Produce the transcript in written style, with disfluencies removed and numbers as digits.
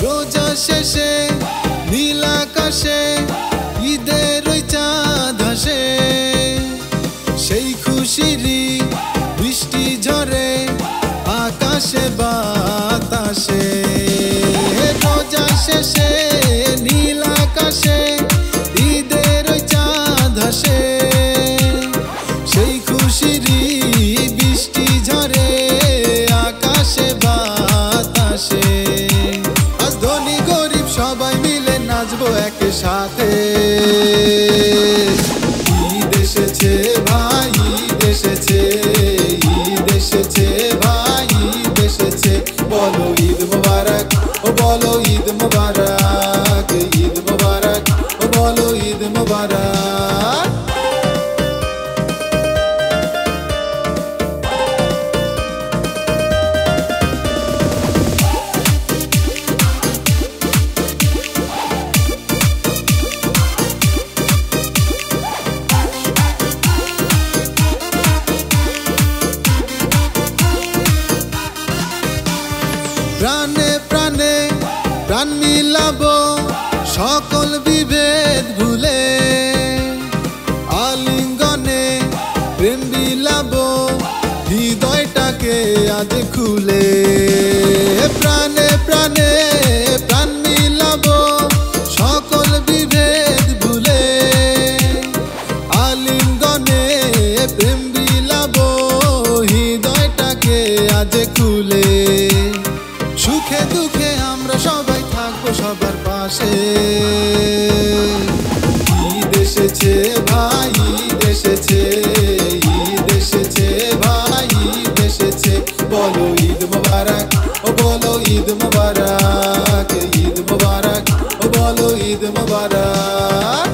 রোজা শেষে নীল আকাশে ঈদের ওই চাঁদ হাসে, সেই খুশিরই বৃষ্টি ঝরে আকাশে বাতাসে। রোজা শেষে নীল আকাশে ঈদের ওই চাঁদ হাসে, সেই খুশিরই বৃষ্টি ঝরে আকাশে বাতাসে। আজ ধনী গরিব সবাই মিলে নাচবো একসাথে। ঈদ এসেছে ভাই, ঈদ এসেছে, ঈদ এসেছে ভাই, ঈদ এসেছে। বলো ঈদ মোবারক, ও বলো ঈদ মোবারক, ঈদ মোবারক, ও বলো ঈদ মোবারক। প্রাণে প্রাণে প্রাণ মিলাবো সকল বিভেদ ভুলে, আলিঙ্গনে প্রেম বিলাবো হৃদয়টাকে আজ খুলে। প্রাণে প্রাণে প্রাণ মিলাবো সকল বিভেদ ভুলে, আলিঙ্গনে প্রেম বিলাবো হৃদয়টাকে আজ খুলে। সুখে দুঃখে আমরা সবাই থাকবো সবার পাশে। ঈদ এসেছে ভাই, ঈদ এসেছে, ঈদ এসেছে ভাই, ঈদ এসেছে। বলো ঈদ মোবারক, ও বলো ঈদ মোবারক, ঈদ মোবারক, ও বলো ঈদ মোবারক।